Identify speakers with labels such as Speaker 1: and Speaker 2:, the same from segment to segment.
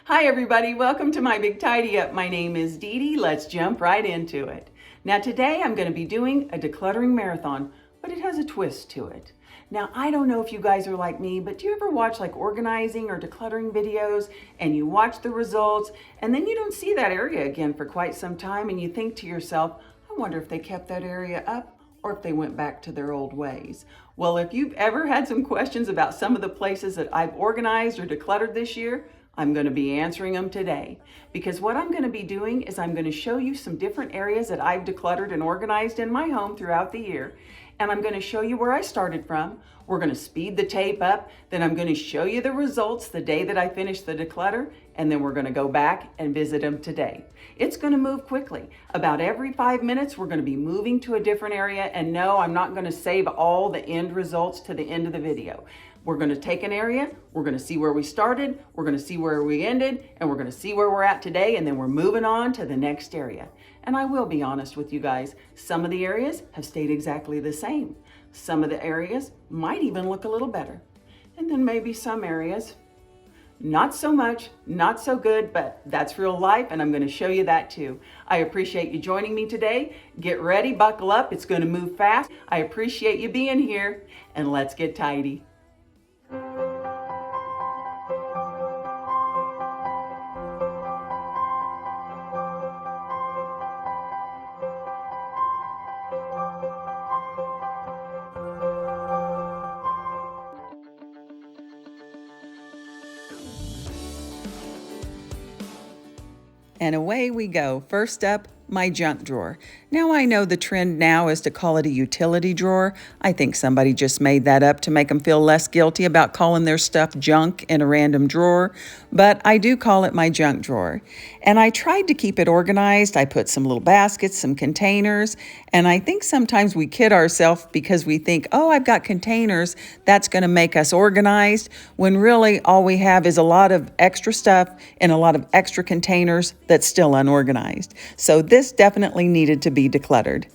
Speaker 1: Hi everybody, welcome to my Big Tidy Up. My name is DeDe. Let's jump right into it. Now today I'm going to be doing a decluttering marathon, but it has a twist to it. Now I don't know if you guys are like me, but do you ever watch like organizing or decluttering videos and you watch the results and then you don't see that area again for quite some time and you think to yourself, I wonder if they kept that area up or if they went back to their old ways. Well, if you've ever had some questions about some of the places that I've organized or decluttered this year, I'm going to be answering them today, because what I'm going to be doing is I'm going to show you some different areas that I've decluttered and organized in my home throughout the year, and I'm going to show you where I started from. We're going to speed the tape up, then I'm going to show you the results the day that I finish the declutter, and then we're going to go back and visit them today. It's going to move quickly. About every 5 minutes, we're going to be moving to a different area, and no, I'm not going to save all the end results to the end of the video. We're going to take an area, we're going to see where we started, we're going to see where we ended, and we're going to see where we're at today, and then we're moving on to the next area. And I will be honest with you guys, some of the areas have stayed exactly the same. Some of the areas might even look a little better. And then maybe some areas, not so much, not so good, but that's real life, and I'm going to show you that too. I appreciate you joining me today. Get ready, buckle up, it's going to move fast. I appreciate you being here, and let's get tidy. And away we go. First up, my junk drawer. Now I know the trend now is to call it a utility drawer. I think somebody just made that up to make them feel less guilty about calling their stuff junk in a random drawer, but I do call it my junk drawer. And I tried to keep it organized. I put some little baskets, some containers, and I think sometimes we kid ourselves because we think, oh, I've got containers, that's going to make us organized, when really all we have is a lot of extra stuff in a lot of extra containers that's still unorganized. So this definitely needed to be decluttered.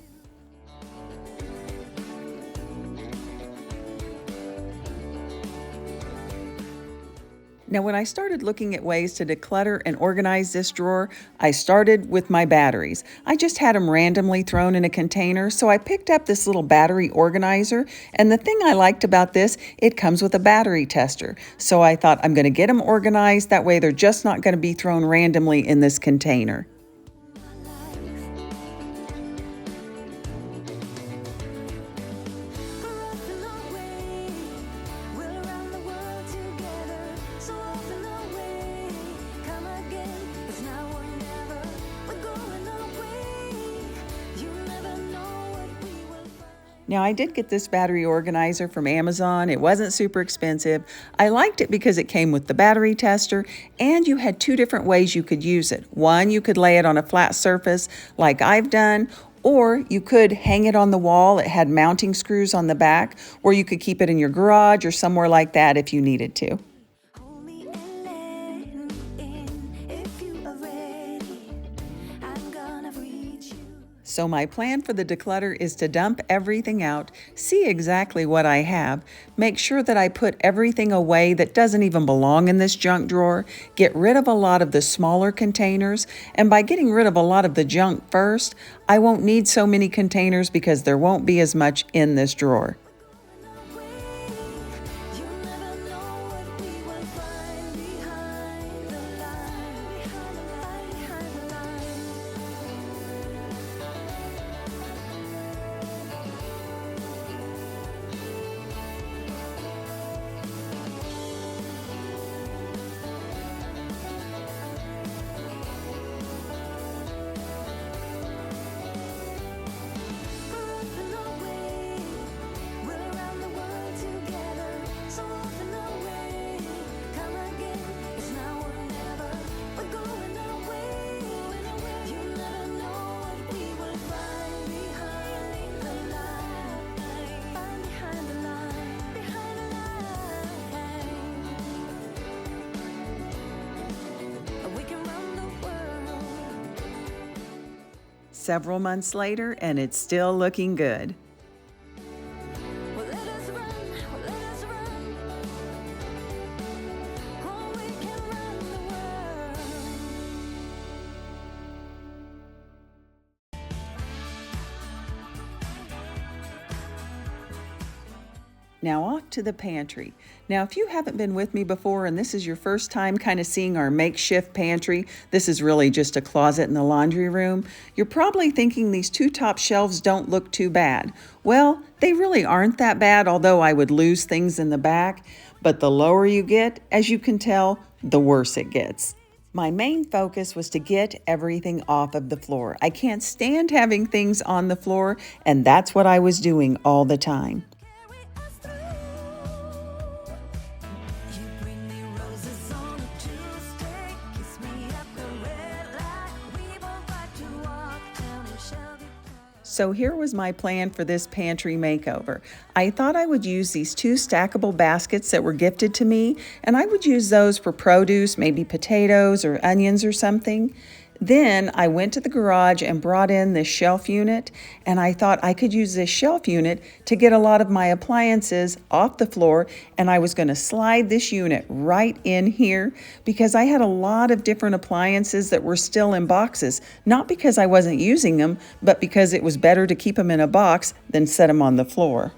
Speaker 1: Now, when I started looking at ways to declutter and organize this drawer, I started with my batteries. I just had them randomly thrown in a container, so I picked up this little battery organizer, and the thing I liked about this, it comes with a battery tester. So I thought I'm going to get them organized, that way they're just not going to be thrown randomly in this container. Now, I did get this battery organizer from Amazon. It wasn't super expensive. I liked it because it came with the battery tester, and you had two different ways you could use it. One, you could lay it on a flat surface like I've done, or you could hang it on the wall. It had mounting screws on the back, or you could keep it in your garage or somewhere like that if you needed to. So my plan for the declutter is to dump everything out, see exactly what I have, make sure that I put everything away that doesn't even belong in this junk drawer, get rid of a lot of the smaller containers, and by getting rid of a lot of the junk first, I won't need so many containers because there won't be as much in this drawer. Several months later, and it's still looking good. Now off to the pantry. Now if you haven't been with me before and this is your first time kind of seeing our makeshift pantry, this is really just a closet in the laundry room, you're probably thinking these two top shelves don't look too bad. Well, they really aren't that bad, although I would lose things in the back. But the lower you get, as you can tell, the worse it gets. My main focus was to get everything off of the floor. I can't stand having things on the floor, and that's what I was doing all the time. So here was my plan for this pantry makeover. I thought I would use these two stackable baskets that were gifted to me, and I would use those for produce, maybe potatoes or onions or something. Then I went to the garage and brought in this shelf unit, and I thought I could use this shelf unit to get a lot of my appliances off the floor, and I was going to slide this unit right in here because I had a lot of different appliances that were still in boxes, not because I wasn't using them, but because it was better to keep them in a box than set them on the floor.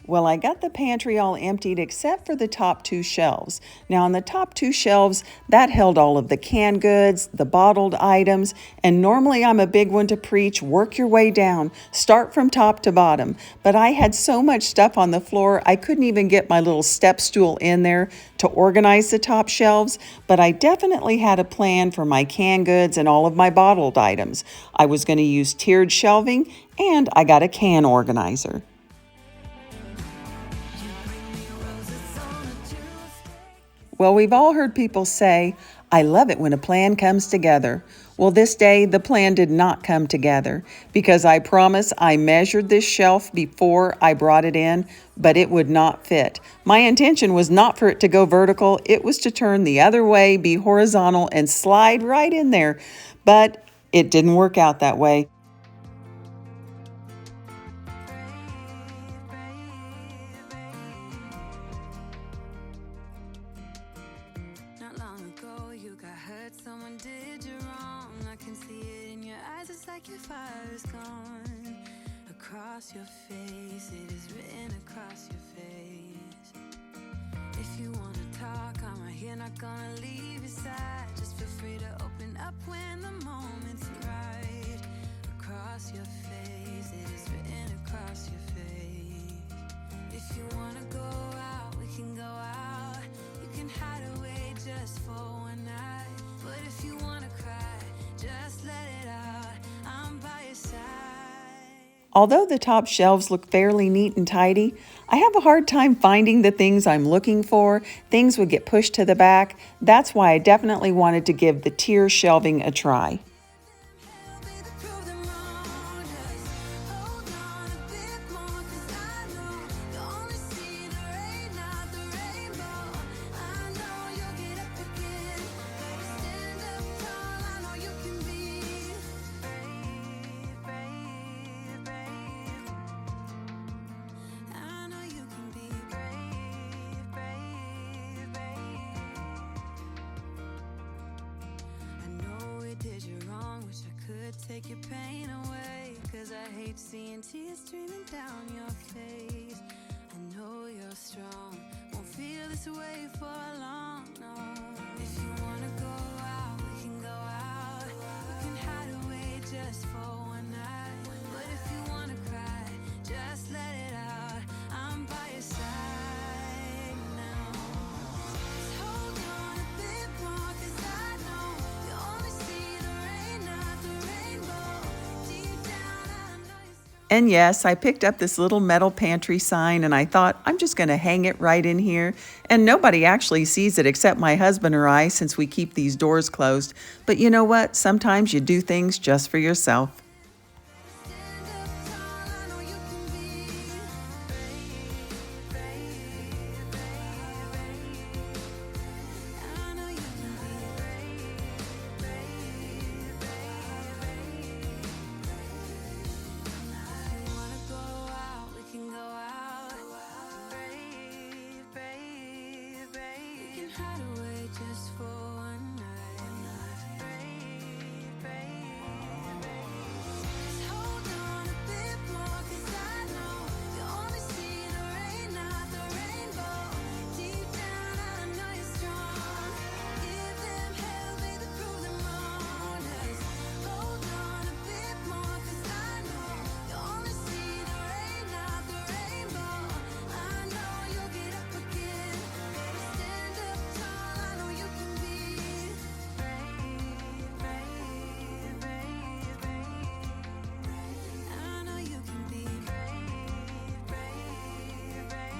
Speaker 1: Well, I got the pantry all emptied except for the top two shelves. Now on the top two shelves, that held all of the canned goods, the bottled items, and normally I'm a big one to preach, work your way down, start from top to bottom. But I had so much stuff on the floor, I couldn't even get my little step stool in there to organize the top shelves, but I definitely had a plan for my canned goods and all of my bottled items. I was going to use tiered shelving, and I got a can organizer. Well, we've all heard people say, I love it when a plan comes together. Well, this day, the plan did not come together because I promise I measured this shelf before I brought it in, but it would not fit. My intention was not for it to go vertical. It was to turn the other way, be horizontal, and slide right in there, but it didn't work out that way.
Speaker 2: Your fire is gone across your face. It is written across your face. If you wanna talk, I'm right here, not gonna leave your side. Just feel free to open up when the moment's right. Across your face, it is written across your face. If you wanna go out, we can go out. You can hide away just for one night. But if you wanna cry, just let it out. Although the top shelves look fairly neat and tidy, I have a hard time finding the things I'm looking for. Things would get pushed to the back. That's why I definitely wanted to give the tier shelving a try. Take your pain away, 'cause I hate seeing tears streaming down your face. I know you're strong, won't feel this way for long, no. If you wanna go out, we can go out. You can hide away just for one night. But if you wanna cry, just let it out. I'm by your side now. Just hold on a bit more, 'cause I know you only see the rain, not the rainbow. Deep down I know you're.
Speaker 1: And yes, I picked up this little metal pantry sign and I thought I'm just going to hang it right in here. And nobody actually sees it except my husband or I, since we keep these doors closed. But you know what? Sometimes you do things just for yourself.
Speaker 2: Stand up tall, I know you can be brave, brave, brave. I know you can be brave, brave, brave. hide away just for one night. Breathe, breathe, breathe. Just hold on a bit more, 'cause I know you only see the rain, not the rainbow. Deep down, I know you're strong. Give them hell, baby, prove them wrong. Just hold on a bit more, 'cause I know you only see the rain, not the rainbow. I know you'll get up again. Better stand up tall, I know you can be brave, brave, brave, brave. I know you can be brave, brave, brave,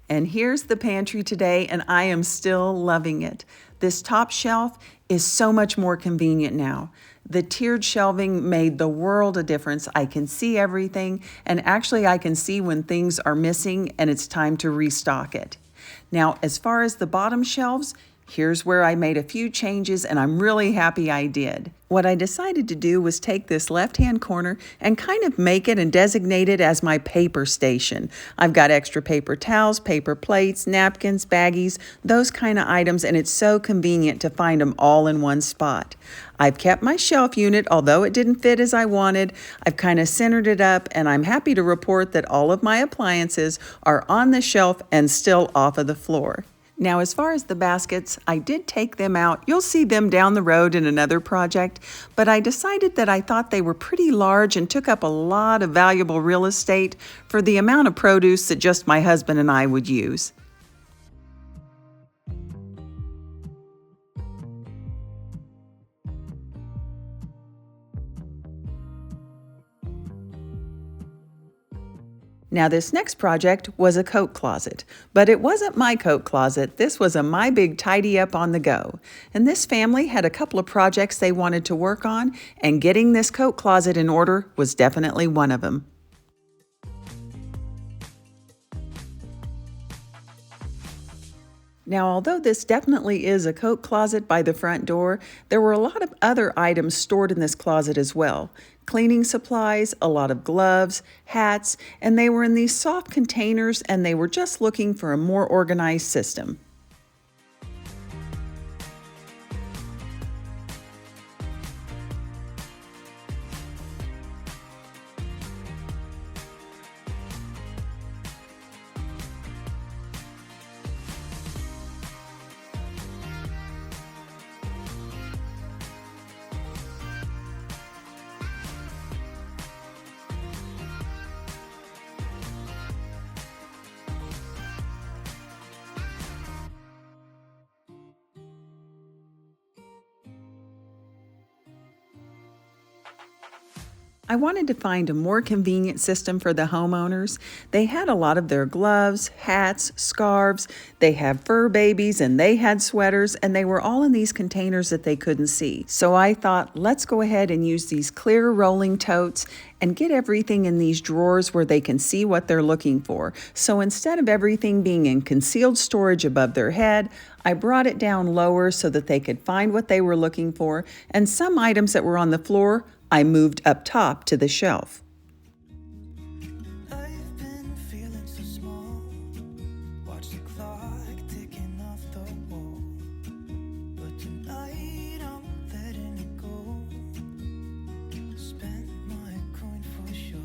Speaker 1: And here's the pantry today, and I am still loving it. This top shelf is so much more convenient now. The tiered shelving made the world of difference. I can see everything, and actually I can see when things are missing and it's time to restock it. Now, as far as the bottom shelves, here's where I made a few changes, and I'm really happy I did. What I decided to do was take this left-hand corner and kind of make it and designate it as my paper station. I've got extra paper towels, paper plates, napkins, baggies, those kind of items, and it's so convenient to find them all in one spot. I've kept my shelf unit, although it didn't fit as I wanted. I've kind of centered it up, and I'm happy to report that all of my appliances are on the shelf and still off of the floor. Now, as far as the baskets, I did take them out. You'll see them down the road in another project, but I decided that I thought they were pretty large and took up a lot of valuable real estate for the amount of produce that just my husband and I would use. Now, this next project was a coat closet, but it wasn't my coat closet. This was a My Big Tidy Up on the go. And this family had a couple of projects they wanted to work on, and getting this coat closet in order was definitely one of them. Now, although this definitely is a coat closet by the front door, there were a lot of other items stored in this closet as well. Cleaning supplies, a lot of gloves, hats, and they were in these soft containers, and they were just looking for a more organized system. I wanted to find a more convenient system for the homeowners. They had a lot of their gloves, hats, scarves, they had fur babies, and they had sweaters, and they were all in these containers that they couldn't see. So I thought, let's go ahead and use these clear rolling totes and get everything in these drawers where they can see what they're looking for. So instead of everything being in concealed storage above their head, I brought it down lower so that they could find what they were looking for, and some items that were on the floor I moved up top to the shelf.
Speaker 2: I've been feeling so small. Watch the clock ticking off the wall. But tonight I'm letting it go. Spend my coin for sure.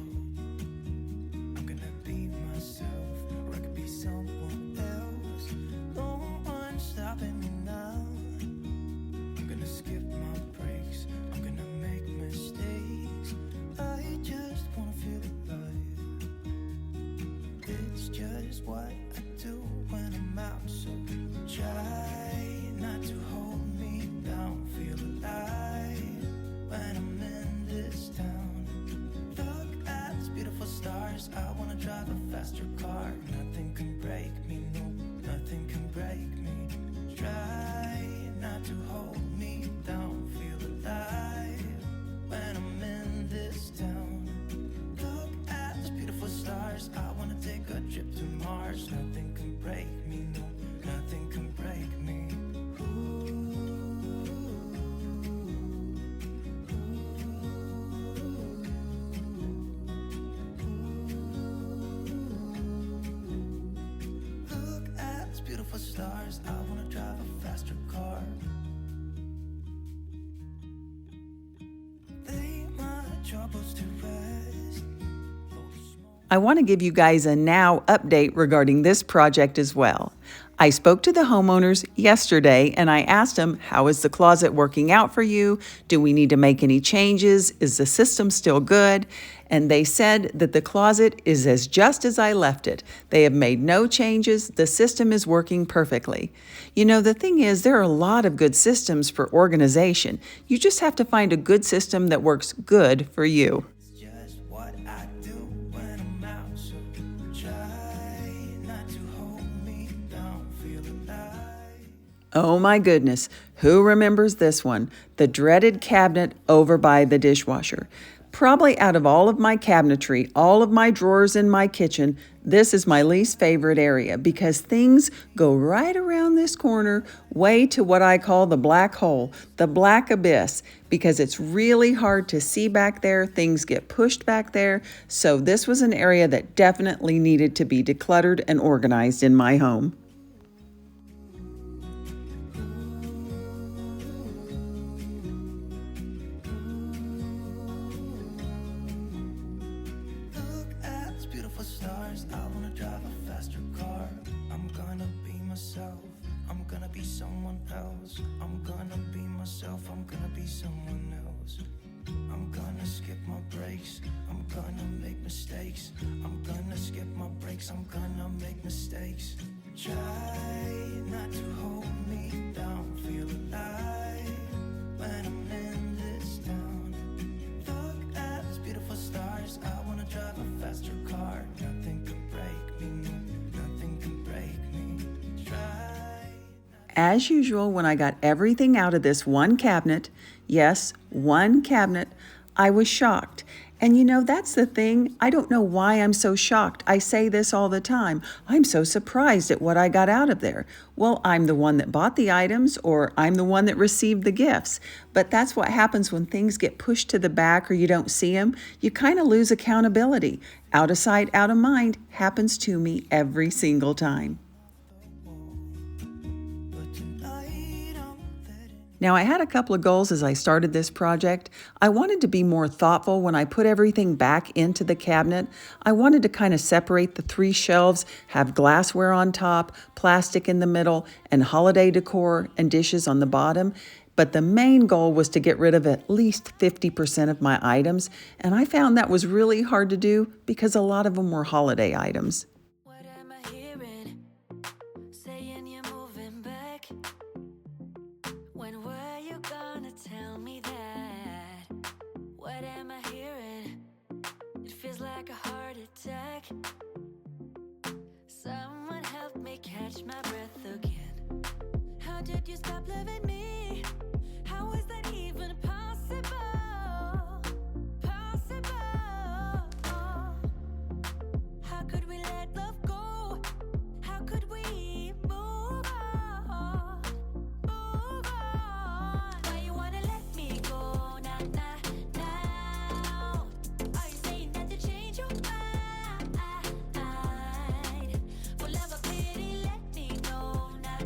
Speaker 2: I'm gonna be myself, or I could be someone else. No one's stopping me now. I'm gonna skip my breaks. I'm gonna make mistakes. I just wanna feel alive. It's just what I do when I'm out. So try not to hold me down. Feel alive. stars, I wanna drive a faster car. Lay my troubles to rest.
Speaker 1: I want to give you guys a now update regarding this project as well. I spoke to the homeowners yesterday and I asked them, how is the closet working out for you? Do we need to make any changes? Is the system still good? And they said that the closet is just as I left it. They have made no changes. The system is working perfectly. You know, the thing is, there are a lot of good systems for organization. You just have to find a good system that works good for you.
Speaker 2: Just what I do when I'm out, so try not to hold me down, feel alive.
Speaker 1: Oh my goodness, who remembers this one? The dreaded cabinet over by the dishwasher. Probably out of all of my cabinetry, all of my drawers in my kitchen, this is my least favorite area because things go right around this corner, way to what I call the black hole, the black abyss, because it's really hard to see back there. Things get pushed back there. So this was an area that definitely needed to be decluttered and organized in my home.
Speaker 2: Stars, I wanna drive a faster car. I'm gonna be myself, I'm gonna be someone else. I'm gonna be myself, I'm gonna be someone else. I'm gonna skip my breaks, I'm gonna make mistakes. I'm gonna skip my breaks, I'm gonna make mistakes. Try not to hold me down, feel alive when I'm in this town. Look at these beautiful stars, I wanna drive a faster car. Nothing can break me, nothing can break me. Try.
Speaker 1: As usual, when I got everything out of this one cabinet, yes, one cabinet, I was shocked. And you know, that's the thing. I don't know why I'm so shocked. I say this all the time. I'm so surprised at what I got out of there. Well, I'm the one that bought the items, or I'm the one that received the gifts. But that's what happens when things get pushed to the back or you don't see them. You kind of lose accountability. Out of sight, out of mind happens to me every single time. Now, I had a couple of goals as I started this project. I wanted to be more thoughtful when I put everything back into the cabinet. I wanted to kind of separate the three shelves, have glassware on top, plastic in the middle, and holiday decor and dishes on the bottom. But the main goal was to get rid of at least 50% of my items, and I found that was really hard to do because a lot of them were holiday items.
Speaker 2: What am I hearing? Saying you're moving back. When were you gonna tell me that? What am I hearing? It feels like a heart attack. Someone help me catch my breath again. How did you stop loving me? How is that even possible? Possible. How could we let love go? How could we move on? Move on. Why you wanna let me go? Now. Are you saying that to change your mind? For love or pity, let me know now.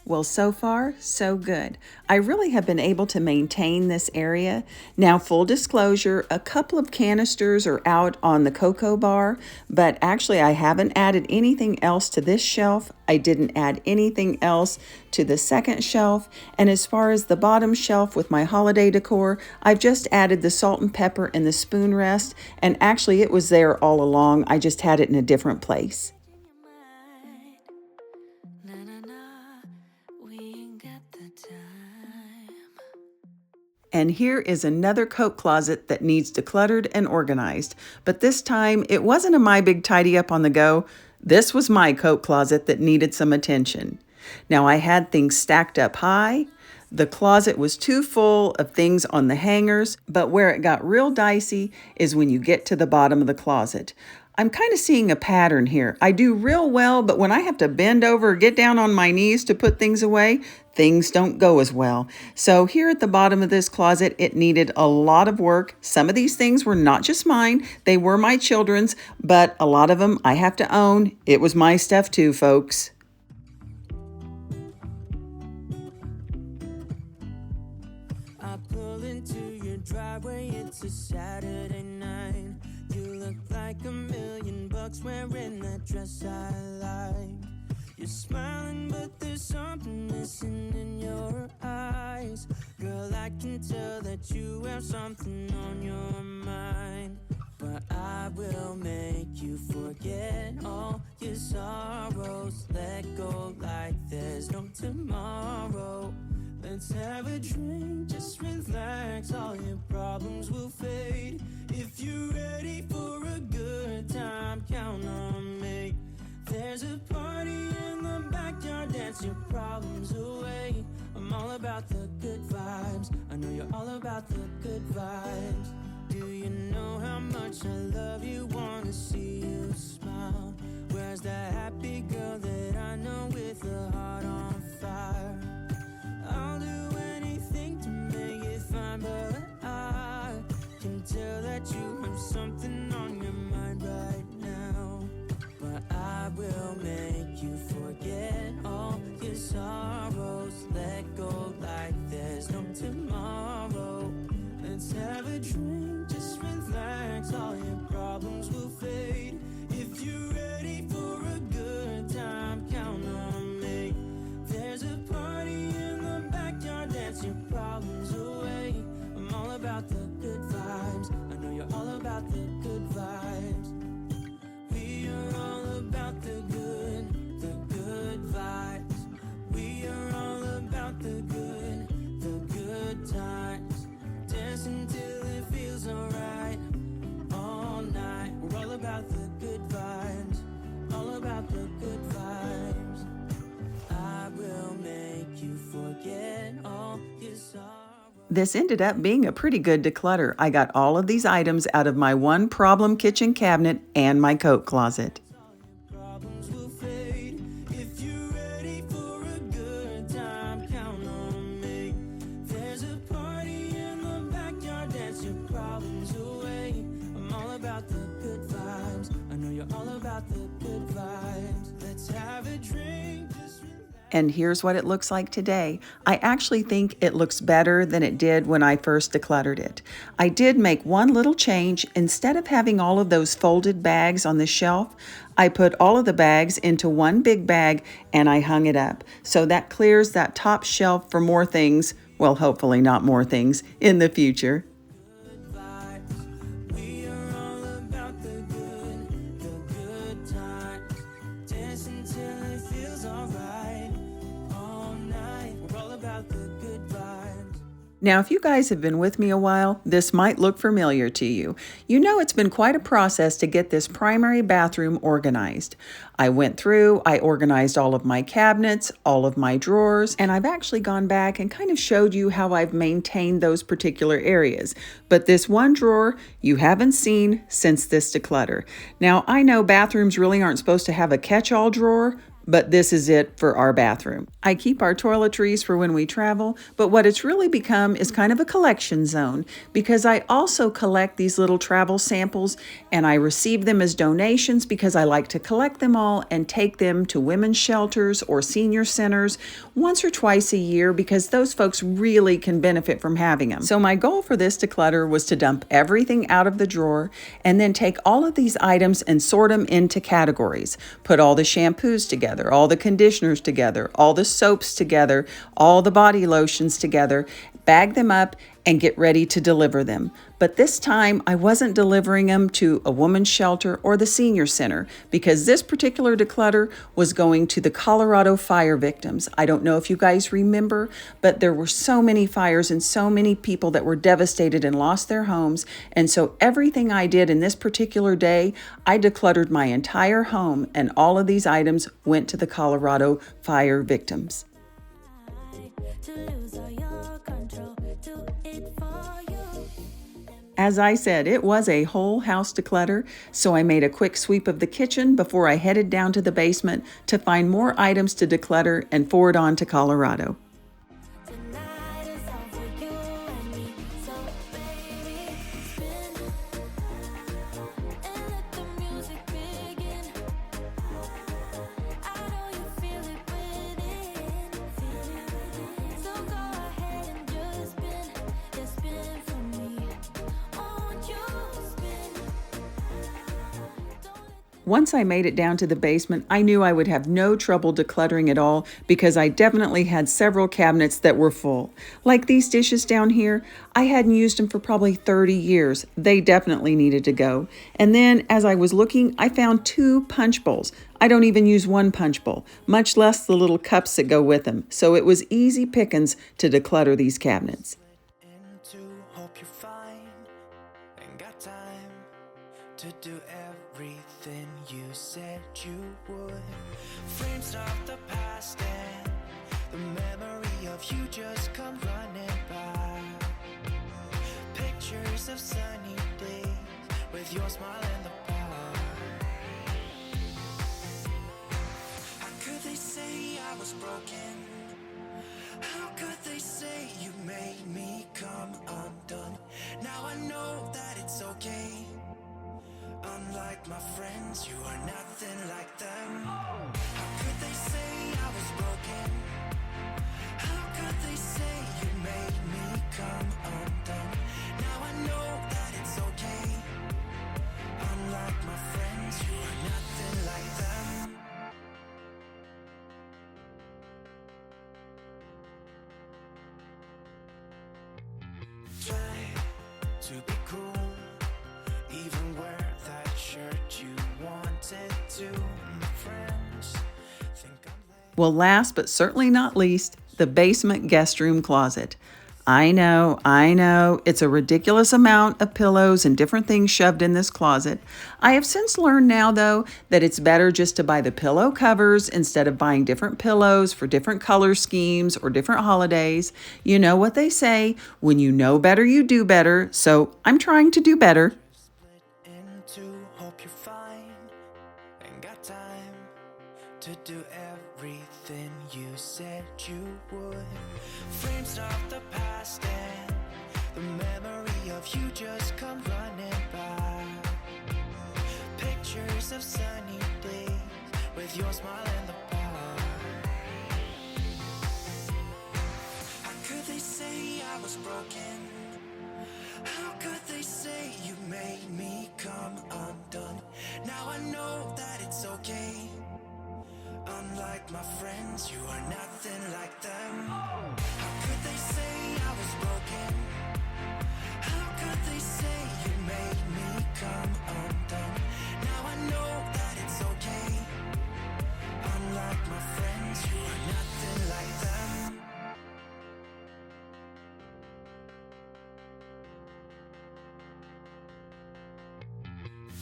Speaker 1: Well, so far, so good. I really have been able to maintain this area. Now, full disclosure, a couple of canisters are out on the cocoa bar, but actually I haven't added anything else to this shelf. I didn't add anything else to the second shelf. And as far as the bottom shelf with my holiday decor, I've just added the salt and pepper and the spoon rest. And actually it was there all along. I just had it in a different place. And here is another coat closet that needs decluttered and organized. But this time, it wasn't a My Big Tidy Up on the go. This was my coat closet that needed some attention. Now, I had things stacked up high. The closet was too full of things on the hangers, but where it got real dicey is when you get to the bottom of the closet. I'm kind of seeing a pattern here. I do real well, but when I have to bend over or get down on my knees to put things away, things don't go as well. So here at the bottom of this closet, it needed a lot of work. Some of these things were not just mine, they were my children's, but a lot of them I have to own. It was my stuff too, folks.
Speaker 2: I pull into your driveway, it's a Saturday night. You look like $1,000,000 wearing that dress I like. You're smiling, but there's something missing in your eyes. Girl, I can tell that you have something on your mind. But I will make you forget all your sorrows. Let go like there's no tomorrow. Let's have a drink, just relax, all your problems will fade. If you're ready for a good time, count on me. There's a party in the backyard, dance your problems away. I'm all about the good vibes, I know you're all about the good vibes. Do you know how much I love you, wanna see you smile? Where's that happy girl that I know with a heart on fire? I'll do anything to make it fine, but I can tell that you have something on your mind right now. But I will make you forget all your sorrows. Let go like there's no tomorrow. Let's have a drink, just relax, all your problems will fade. If you're ready for a good time, count on me. There's a party in the backyard, dance your problems away. I'm all about the good vibes, I know you're all about the good vibes. We are all about the good vibes. We are all about the good times. Dance until it feels alright, all night. We're all about the good vibes, all about the good vibes. I will make you forget all your sorrow.
Speaker 1: This ended up being a pretty good declutter. I got all of these items out of my one problem kitchen cabinet and my coat closet.
Speaker 2: Problems will fade. If you're ready for a good time, count on me. There's a party in the backyard, dance your problems away. I'm all about the good vibes, I know you're all about the good vibes. Let's have a drink, just relax.
Speaker 1: And here's what it looks like today. I actually think it looks better than it did when I first decluttered it. I did make one little change. Instead of having all of those folded bags on the shelf, I put all of the bags into one big bag and I hung it up. So that clears that top shelf for more things, well, hopefully not more things, in the future.
Speaker 2: We are all about the good times. Dance until it feels alright, all night. We're all about the good vibes.
Speaker 1: Now, if you guys have been with me a while, this might look familiar to you. You know it's been quite a process to get this primary bathroom organized. I went through, I organized all of my cabinets, all of my drawers, and I've actually gone back and kind of showed you how I've maintained those particular areas. But this one drawer you haven't seen since this declutter. Now, I know bathrooms really aren't supposed to have a catch-all drawer, but this is it for our bathroom. I keep our toiletries for when we travel, but what it's really become is kind of a collection zone because I also collect these little travel samples and I receive them as donations because I like to collect them all and take them to women's shelters or senior centers once or twice a year because those folks really can benefit from having them. So my goal for this declutter was to dump everything out of the drawer and then take all of these items and sort them into categories. Put all the shampoos together, all the conditioners together, all the soaps together, all the body lotions together, bag them up, and get ready to deliver them. But this time, I wasn't delivering them to a woman's shelter or the senior center because this particular declutter was going to the Colorado fire victims. I don't know if you guys remember, but there were so many fires and so many people that were devastated and lost their homes. And so everything I did in this particular day, I decluttered my entire home, and all of these items went to the Colorado fire victims. As I said, it was a whole house declutter, so I made a quick sweep of the kitchen before I headed down to the basement to find more items to declutter and forward on to Colorado. Once I made it down to the basement, I knew I would have no trouble decluttering at all because I definitely had several cabinets that were full. Like these dishes down here, I hadn't used them for probably 30 years. They definitely needed to go. And then as I was looking, I found 2 punch bowls. I don't even use one punch bowl, much less the little cups that go with them. So it was easy pickings to declutter these cabinets.
Speaker 3: To do everything you said you would. Frames of the past and the memory of you just come running by. Pictures of sunny days with your smile in the park. How could they say I was broken? How could they say you made me come undone? Now I know that it's okay. Unlike my friends, you are nothing like them. How could they say I was broken? How could they say you made me come undone? Now I know that it's okay. Unlike my friends, you are nothing like them. Try to be cool, even wear that shirt you wanted to. Friends think I'm late.
Speaker 1: Well, last but certainly not least, the basement guest room closet. I know, it's a ridiculous amount of pillows and different things shoved in this closet. I have since learned now, though, that it's better just to buy the pillow covers instead of buying different pillows for different color schemes or different holidays. You know what they say, when you know better, you do better. So I'm trying to do better.
Speaker 3: Hope you're fine. Ain't got time to do everything you said you would. Frames of the past and the memory of you just come running by. Pictures of sunny days with your smile in the park. How could they say I was broken? How could they say you made me come undone? Now I know that it's okay. Unlike my friends, you are nothing like them. How could they say I was broken? How could they say you made me come undone? Now I know that it's okay. Unlike my friends, you are nothing like them.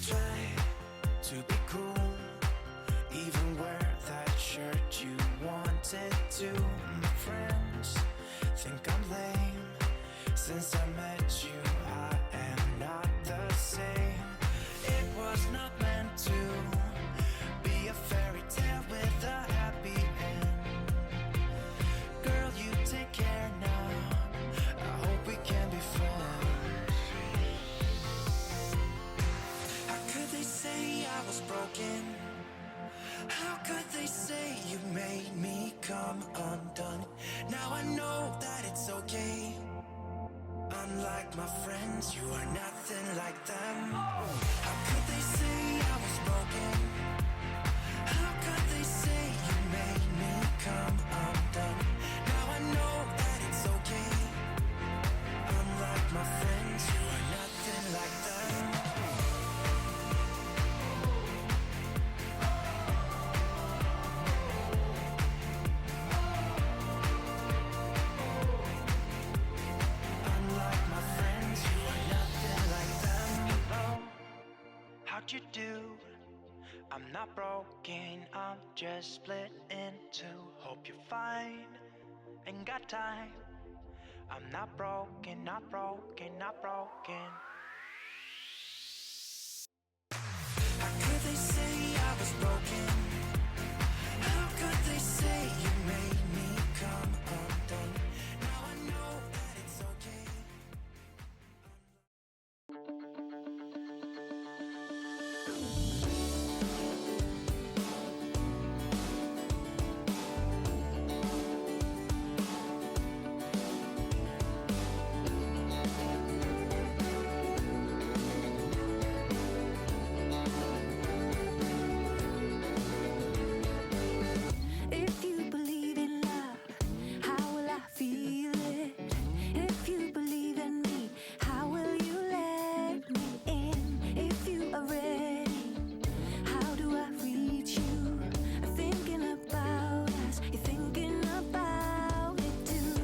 Speaker 3: Try to be cool, even wear that shirt you wanted to. Friends think I'm lame. Since I met you, I am not the same. It was not meant to be a fairy tale with a Unlike my friends, you are nothing like them. How could they say I was broken? How could they say you made me come undone? Now I know that it's okay. Unlike my friends, you are nothing like them. Unlike my friends, you are nothing like them. Hello, how'd you do? I'm not broken, I'm just split in two. Hope you're fine, ain't got time. I'm not broken, not broken, not broken. How could they say I was broken? How could they say you made me come undone? Now I know that it's okay.
Speaker 2: If you believe in love, how will I feel it? If you believe in me, how will you let me in? If you are ready, how do I reach you? I'm thinking about us, you're thinking about it too.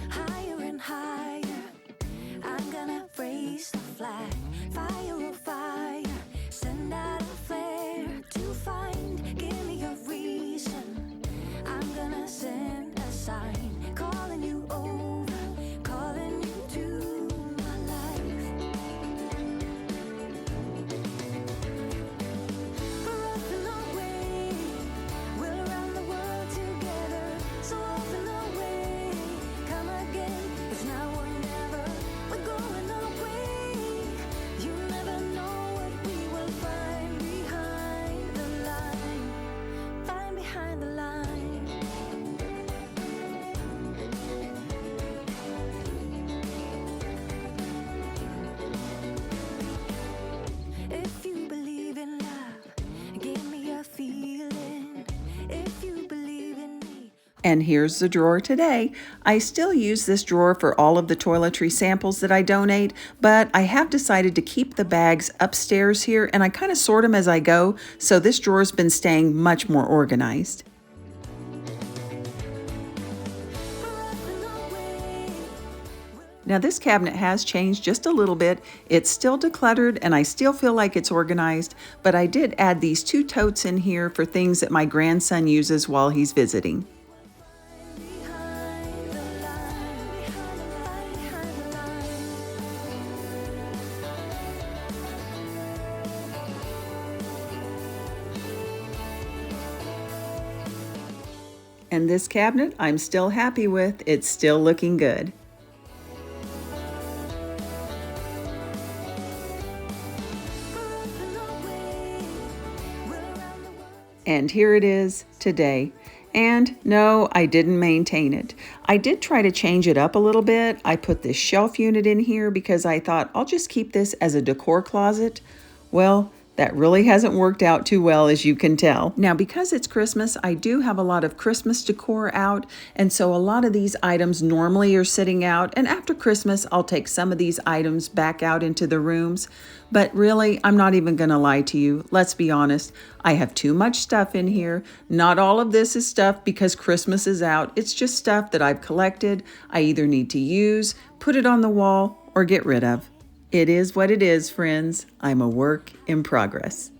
Speaker 2: Higher and higher, I'm gonna raise the flag. Fire or fire, send out a flare to find. Give me a reason. I'm gonna send a sign, calling you over, calling you to my life. We're off and away, we're around the world together. So off and away, come again. It's now or never. We're going away. You never know what we will find behind the line. Find behind the line. If you believe in love, give me a feeling. If you believe in me.
Speaker 1: And here's the drawer today. I still use this drawer for all of the toiletry samples that I donate, but I have decided to keep the bags upstairs here, and I kind of sort them as I go, so this drawer's been staying much more organized. Now this cabinet has changed just a little bit. It's still decluttered and I still feel like it's organized, but I did add these 2 totes in here for things that my grandson uses while he's visiting.
Speaker 2: Behind the line, behind the line.
Speaker 1: And this cabinet I'm still happy with. It's still looking good. And here it is today. And no, I didn't maintain it. I did try to change it up a little bit. I put this shelf unit in here because I thought I'll just keep this as a decor closet. Well, that really hasn't worked out too well, as you can tell. Now, because it's Christmas, I do have a lot of Christmas decor out, and so a lot of these items normally are sitting out, and after Christmas, I'll take some of these items back out into the rooms. But really, I'm not even gonna lie to you. Let's be honest, I have too much stuff in here. Not all of this is stuff because Christmas is out. It's just stuff that I've collected. I either need to use, put it on the wall, or get rid of. It is what it is, friends. I'm a work in progress.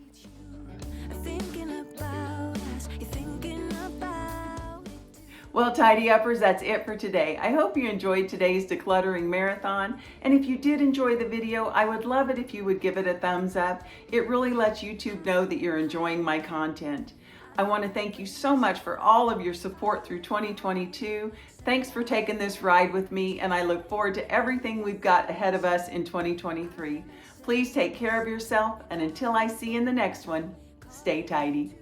Speaker 1: Well, Tidy Uppers, that's it for today. I hope you enjoyed today's decluttering marathon. And if you did enjoy the video, I would love it if you would give it a thumbs up. It really lets YouTube know that you're enjoying my content. I want to thank you so much for all of your support through 2022. Thanks for taking this ride with me, and I look forward to everything we've got ahead of us in 2023. Please take care of yourself, and until I see you in the next one, Stay tidy.